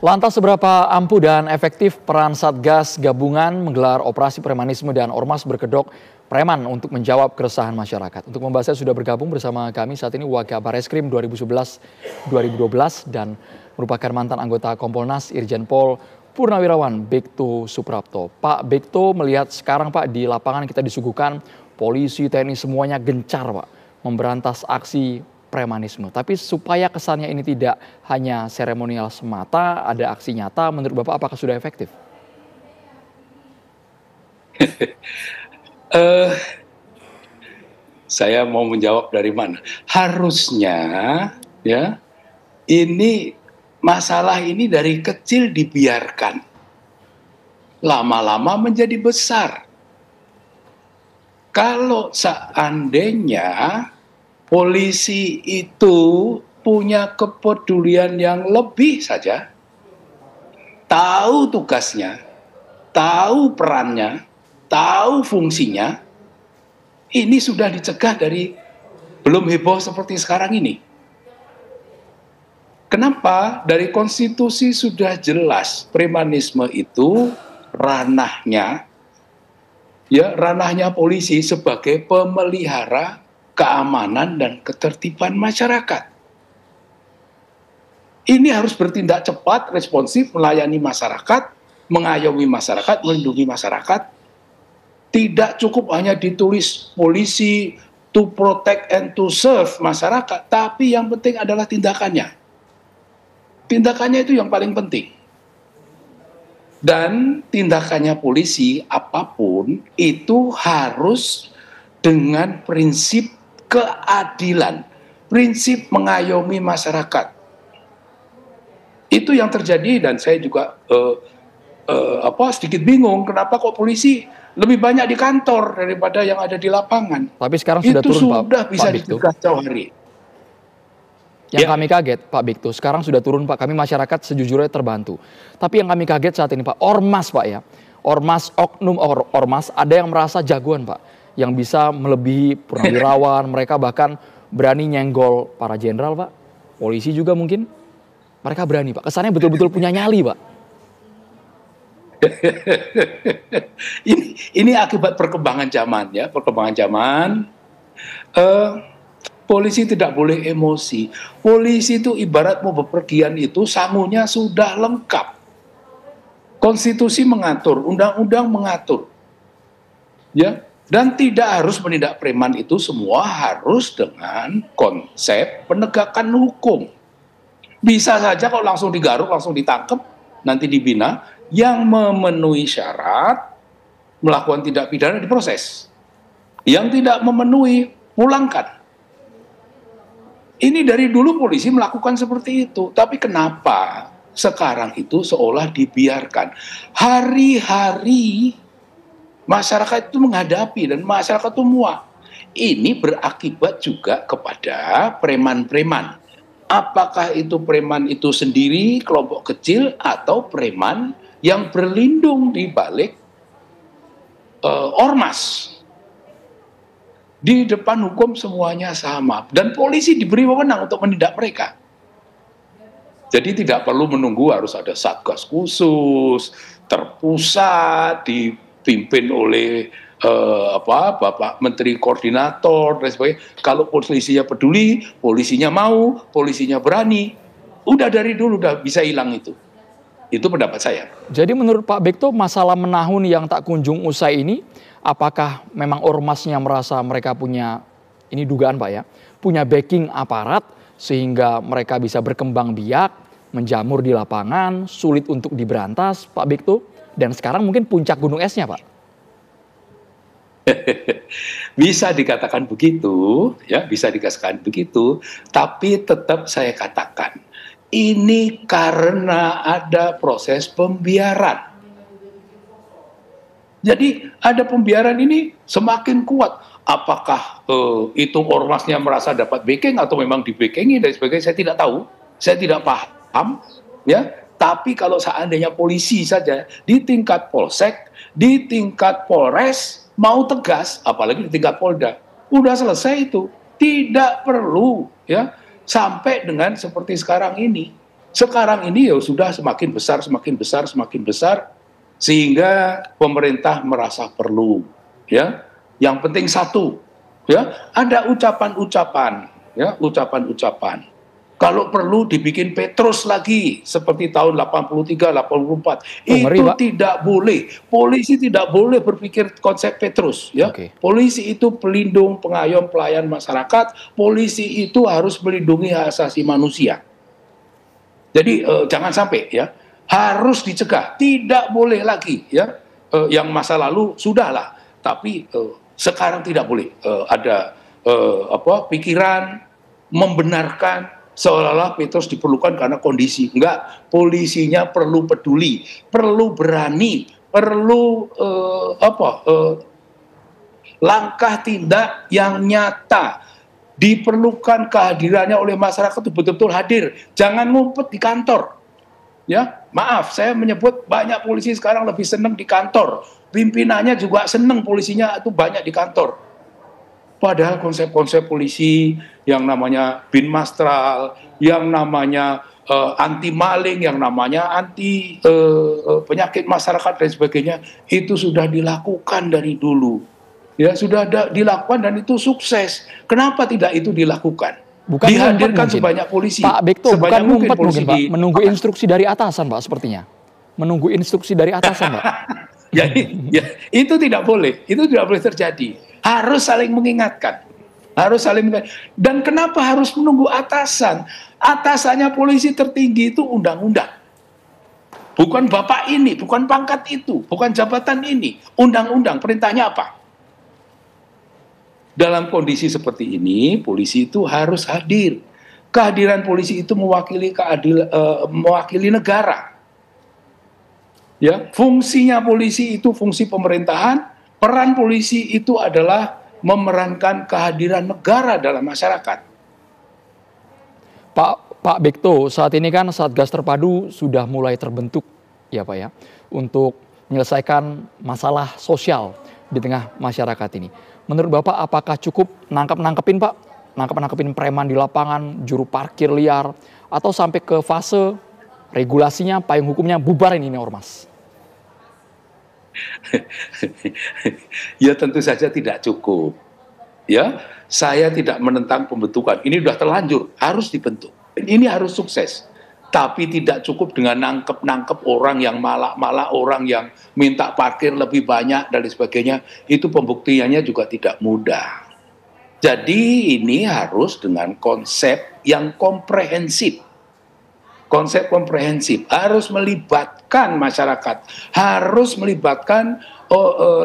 Lantas seberapa ampuh dan efektif peran Satgas Gabungan menggelar operasi premanisme dan ormas berkedok preman untuk menjawab keresahan masyarakat? Untuk membahasnya sudah bergabung bersama kami saat ini Wakabareskrim 2011-2012 dan merupakan mantan anggota Kompolnas Irjen Pol Purnawirawan Bekto Suprapto. Pak Bekto, melihat sekarang Pak di lapangan kita disuguhkan polisi, TNI semuanya gencar Pak memberantas aksi premanisme. Tapi supaya kesannya ini tidak hanya seremonial semata, ada aksi nyata, menurut Bapak apakah sudah efektif? Saya mau menjawab dari mana? Harusnya ya ini masalah ini dari kecil dibiarkan, lama-lama menjadi besar. Kalau seandainya polisi itu punya kepedulian yang lebih saja, tahu tugasnya, tahu perannya, tahu fungsinya, ini sudah dicegah dari belum heboh seperti sekarang ini. Kenapa? Dari konstitusi sudah jelas premanisme itu ranahnya polisi sebagai pemelihara keamanan dan ketertiban masyarakat. Ini harus bertindak cepat, responsif, melayani masyarakat, mengayomi masyarakat, melindungi masyarakat. Tidak cukup hanya ditulis polisi to protect and to serve masyarakat, tapi yang penting adalah tindakannya. Tindakannya itu yang paling penting. Dan tindakannya polisi apapun itu harus dengan prinsip keadilan, prinsip mengayomi masyarakat. Itu yang terjadi dan saya juga sedikit bingung kenapa kok polisi lebih banyak di kantor daripada yang ada di lapangan. Tapi sekarang sudah itu turun sudah Pak bisa Bekto. dicegah jauh hari. Yang kami kaget Pak Bekto, sekarang sudah turun Pak, kami masyarakat sejujurnya terbantu. Tapi yang kami kaget saat ini Pak, ormas Pak ya, ormas, oknum ormas ada yang merasa jagoan Pak, yang bisa melebihi purnawirawan, mereka bahkan berani nyenggol para jenderal Pak, polisi juga mungkin, mereka berani Pak, kesannya betul-betul punya nyali Pak. Ini akibat perkembangan zaman ya, perkembangan zaman. Polisi tidak boleh emosi. Polisi itu ibarat mau bepergian itu sangunya sudah lengkap. Konstitusi mengatur, undang-undang mengatur. Ya, dan tidak harus menindak preman itu semua harus dengan konsep penegakan hukum. Bisa saja kalau langsung digaruk, langsung ditangkap, nanti dibina, yang memenuhi syarat melakukan tindak pidana diproses. Yang tidak memenuhi, pulangkan. Ini dari dulu polisi melakukan seperti itu. Tapi kenapa sekarang itu seolah dibiarkan? Hari-hari masyarakat itu menghadapi dan masyarakat itu muak. Ini berakibat juga kepada preman-preman. Apakah itu preman itu sendiri, kelompok kecil, atau preman yang berlindung di balik ormas. Di depan hukum semuanya sama. Dan polisi diberi wewenang untuk menindak mereka. Jadi tidak perlu menunggu harus ada satgas khusus, terpusat, dipimpin oleh Bapak Menteri Koordinator, dan sebagainya. Kalau polisinya peduli, polisinya mau, polisinya berani, udah dari dulu udah bisa hilang itu. Itu pendapat saya. Jadi menurut Pak Bekto, masalah menahun yang tak kunjung usai ini, apakah memang ormasnya merasa mereka punya, ini dugaan Pak ya, punya backing aparat sehingga mereka bisa berkembang biak, menjamur di lapangan, sulit untuk diberantas Pak Bekto, dan sekarang mungkin puncak gunung esnya Pak? Bisa dikatakan begitu, ya, bisa dikatakan begitu, tapi tetap saya katakan, ini karena ada proses pembiaran. Jadi ada pembiaran ini semakin kuat. Apakah itu ormasnya merasa dapat backing atau memang di-backingi dan sebagainya, saya tidak tahu, saya tidak paham, ya. Tapi kalau seandainya polisi saja di tingkat polsek, di tingkat polres mau tegas, apalagi di tingkat polda, udah selesai itu, tidak perlu ya sampai dengan seperti sekarang ini. Sekarang ini ya sudah semakin besar, semakin besar, semakin besar, sehingga pemerintah merasa perlu, ya. Yang penting satu, ya, ada ucapan-ucapan, ya, ucapan-ucapan. Kalau perlu dibikin Petrus lagi seperti tahun 83, 84. Ngeri, Itu Pak. tidak boleh. Polisi tidak boleh berpikir konsep Petrus, ya. Oke. Polisi itu pelindung, pengayom, pelayan masyarakat. Polisi itu harus melindungi hak asasi manusia. Jadi jangan sampai, ya, harus dicegah. Tidak boleh lagi, ya. Yang masa lalu sudahlah, tapi sekarang tidak boleh ada pikiran membenarkan seolah-olah Petrus diperlukan karena kondisi. Enggak, polisinya perlu peduli, perlu berani, perlu langkah tindak yang nyata. Diperlukan kehadirannya oleh masyarakat itu betul-betul hadir. Jangan ngumpet di kantor. Ya, maaf, saya menyebut banyak polisi sekarang lebih senang di kantor. Pimpinannya juga senang polisinya itu banyak di kantor. Padahal konsep-konsep polisi yang namanya bin mastral, yang namanya anti maling, yang namanya anti penyakit masyarakat dan sebagainya, itu sudah dilakukan dari dulu. Ya, sudah dilakukan dan itu sukses. Kenapa tidak itu dilakukan? Bukan Dihadirkan mungkin. sebanyak polisi. Pak Bekto, bukan sebanyak ngumpet mungkin, Pak. di Menunggu instruksi dari atasan, Pak, sepertinya. Menunggu instruksi dari atasan, Pak. ya, itu tidak boleh. Itu tidak boleh terjadi. Harus saling mengingatkan. Harus saling mengingatkan. Dan kenapa harus menunggu atasan? Atasannya polisi tertinggi itu undang-undang. Bukan bapak ini, bukan pangkat itu, bukan jabatan ini. Undang-undang, perintahnya apa? Dalam kondisi seperti ini, polisi itu harus hadir. Kehadiran polisi itu mewakili negara. Ya, fungsinya polisi itu fungsi pemerintahan. Peran polisi itu adalah memerankan kehadiran negara dalam masyarakat. Pak Bekto, saat ini kan Satgas Terpadu sudah mulai terbentuk, ya Pak ya, untuk menyelesaikan masalah sosial di tengah masyarakat ini. Menurut Bapak, apakah cukup nangkepin Pak? Nangkepin preman di lapangan, juru parkir liar, atau sampai ke fase regulasinya, payung hukumnya bubarin ini ormas? Ya tentu saja tidak cukup. Ya, saya tidak menentang pembentukan. Ini sudah terlanjur, harus dibentuk. Ini harus sukses. Tapi tidak cukup dengan nangkep orang yang malak-malak, orang yang minta parkir lebih banyak dan sebagainya. Itu pembuktiannya juga tidak mudah. Jadi ini harus dengan konsep yang komprehensif. Konsep komprehensif harus melibatkan masyarakat, harus melibatkan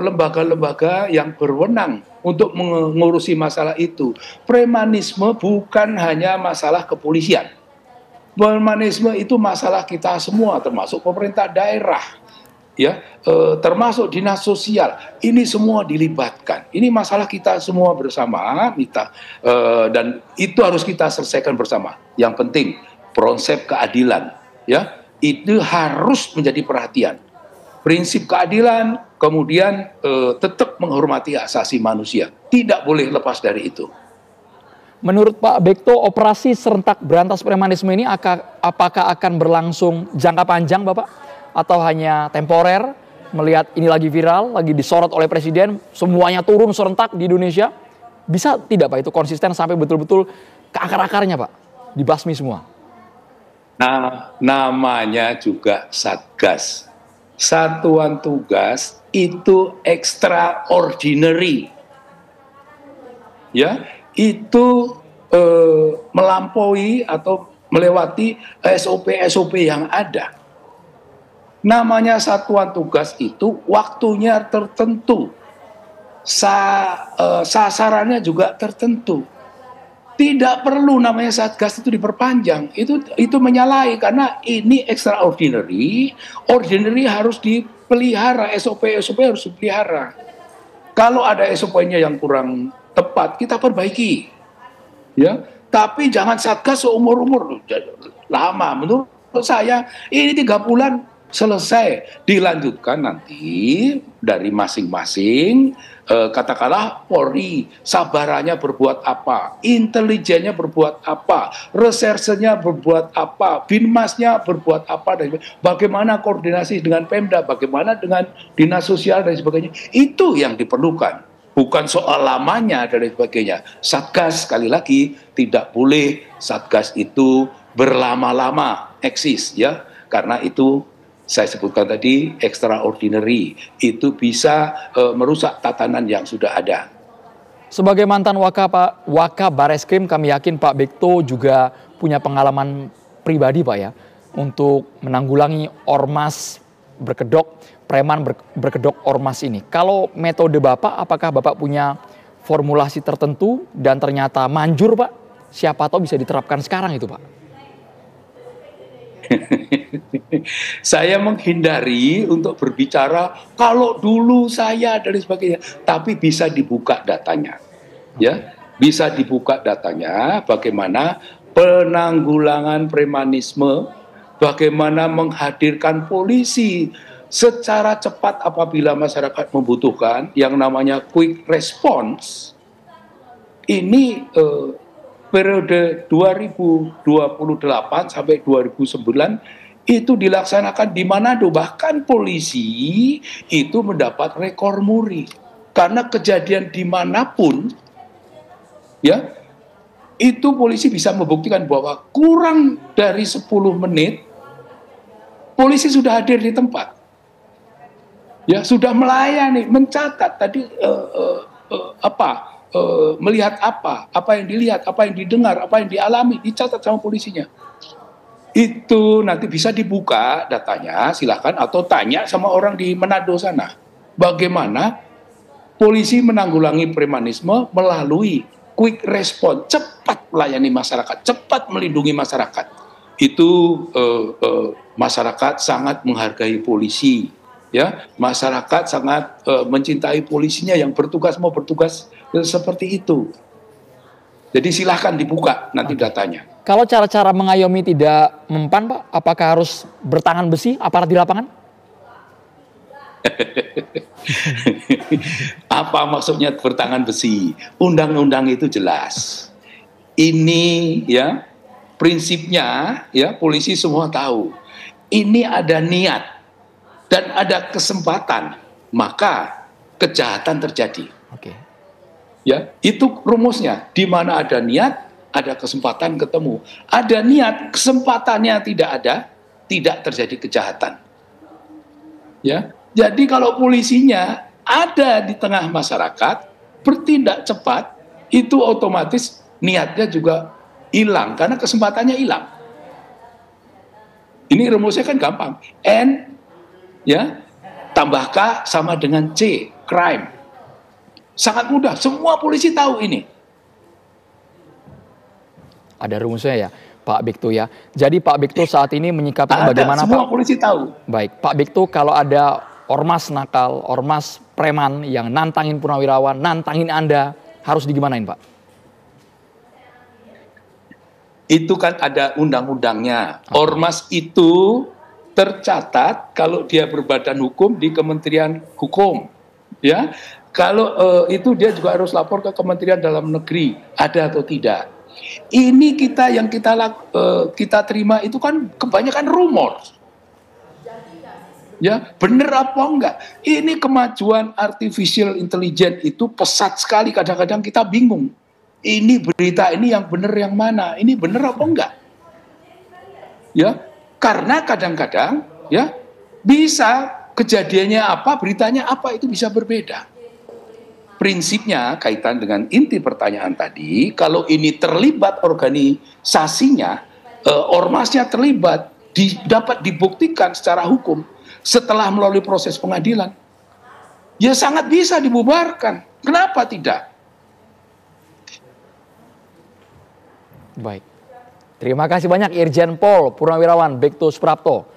lembaga-lembaga yang berwenang untuk mengurusi masalah itu. Premanisme bukan hanya masalah kepolisian. Premanisme itu masalah kita semua, termasuk pemerintah daerah, ya, termasuk dinas sosial. Ini semua dilibatkan. Ini masalah kita semua bersama, dan itu harus kita selesaikan bersama. Yang penting konsep keadilan, ya, itu harus menjadi perhatian. Prinsip keadilan, kemudian tetap menghormati hak asasi manusia. Tidak boleh lepas dari itu. Menurut Pak Bekto, operasi serentak berantas premanisme ini apakah akan berlangsung jangka panjang, Bapak? Atau hanya temporer, melihat ini lagi viral, lagi disorot oleh Presiden, semuanya turun serentak di Indonesia? Bisa tidak Pak itu konsisten sampai betul-betul ke akar-akarnya Pak? Dibasmi semua? Nah, namanya juga Satgas. Satuan tugas itu extraordinary. Ya, itu melampaui atau melewati SOP-SOP yang ada. Namanya satuan tugas itu waktunya tertentu, sasarannya juga tertentu. Tidak perlu namanya Satgas itu diperpanjang, itu menyalahi karena ini extraordinary, ordinary harus dipelihara, SOP harus dipelihara. Kalau ada SOP-nya yang kurang tepat, kita perbaiki. Ya, tapi jangan Satgas seumur-umur lama. Menurut saya ini 3 bulan selesai, dilanjutkan nanti dari masing-masing, katakanlah Polri sabarannya berbuat apa, intelijennya berbuat apa, resersenya berbuat apa, Binmasnya berbuat apa, dan bagaimana koordinasi dengan Pemda, bagaimana dengan dinas sosial dan sebagainya. Itu yang diperlukan, bukan soal lamanya dan sebagainya. Satgas, sekali lagi, tidak boleh Satgas itu berlama-lama eksis, ya, karena itu saya sebutkan tadi extraordinary, itu bisa merusak tatanan yang sudah ada. Sebagai mantan Waka Bareskrim, kami yakin Pak Bekto juga punya pengalaman pribadi Pak ya, untuk menanggulangi ormas berkedok, preman berkedok ormas ini. Kalau metode Bapak, apakah Bapak punya formulasi tertentu dan ternyata manjur Pak? Siapa tahu bisa diterapkan sekarang itu Pak. Saya menghindari untuk berbicara kalau dulu saya dan sebagainya, tapi bisa dibuka datanya, ya, bisa dibuka datanya bagaimana penanggulangan premanisme, bagaimana menghadirkan polisi secara cepat apabila masyarakat membutuhkan, yang namanya quick response. Ini periode 2028 sampai 2009 itu dilaksanakan di Manado. Bahkan polisi itu mendapat rekor muri. Karena kejadian dimanapun, ya, itu polisi bisa membuktikan bahwa kurang dari 10 menit, polisi sudah hadir di tempat. Ya, sudah melayani, mencatat tadi melihat apa yang dilihat, apa yang didengar, apa yang dialami, dicatat sama polisinya. Itu nanti bisa dibuka datanya, silakan, atau tanya sama orang di Manado sana. Bagaimana polisi menanggulangi premanisme melalui quick response, cepat melayani masyarakat, cepat melindungi masyarakat. Itu masyarakat sangat menghargai polisi. Ya, masyarakat sangat mencintai polisinya yang bertugas mau bertugas seperti itu. Jadi silahkan dibuka nanti datanya. Kalau cara-cara mengayomi tidak mempan Pak, apakah harus bertangan besi aparat di lapangan? Apa maksudnya bertangan besi? Undang-undang itu jelas. Ini ya prinsipnya, ya, polisi semua tahu. Ini ada niat dan ada kesempatan, maka kejahatan terjadi. Oke. Ya, itu rumusnya. Di mana ada niat, ada kesempatan ketemu. Ada niat, kesempatannya tidak ada, tidak terjadi kejahatan. Ya, jadi kalau polisinya ada di tengah masyarakat, bertindak cepat, itu otomatis niatnya juga hilang karena kesempatannya hilang. Ini rumusnya kan gampang. N, ya, tambah K sama dengan C, crime. Sangat mudah, semua polisi tahu ini. Ada rumusnya ya, Pak Bekto ya. Jadi Pak Bekto saat ini menyikapinya bagaimana semua Pak? Polisi tahu. Baik, Pak Bekto, kalau ada ormas nakal, ormas preman yang nantangin purnawirawan, nantangin Anda, harus digimanain Pak? Itu kan ada undang-undangnya. Ormas itu tercatat kalau dia berbadan hukum di Kementerian Hukum, ya. Kalau itu dia juga harus lapor ke Kementerian Dalam Negeri, ada atau tidak. Ini yang kita terima itu kan kebanyakan rumor. Ya, benar apa enggak? Ini kemajuan artificial intelligence itu pesat sekali, kadang-kadang kita bingung. Ini berita ini yang benar yang mana? Ini benar apa enggak? Ya, karena kadang-kadang ya bisa kejadiannya apa, beritanya apa itu bisa berbeda. Prinsipnya kaitan dengan inti pertanyaan tadi, kalau ini terlibat organisasinya, ormasnya terlibat, dapat dibuktikan secara hukum setelah melalui proses pengadilan, ya sangat bisa dibubarkan. Kenapa tidak? Baik. Terima kasih banyak Irjen Pol Purnawirawan Bekto Suprapto,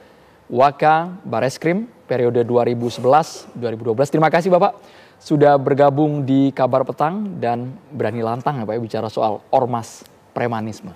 Waka Bareskrim periode 2011-2012. Terima kasih Bapak sudah bergabung di Kabar Petang dan berani lantang ya Pak ya bicara soal ormas premanisme.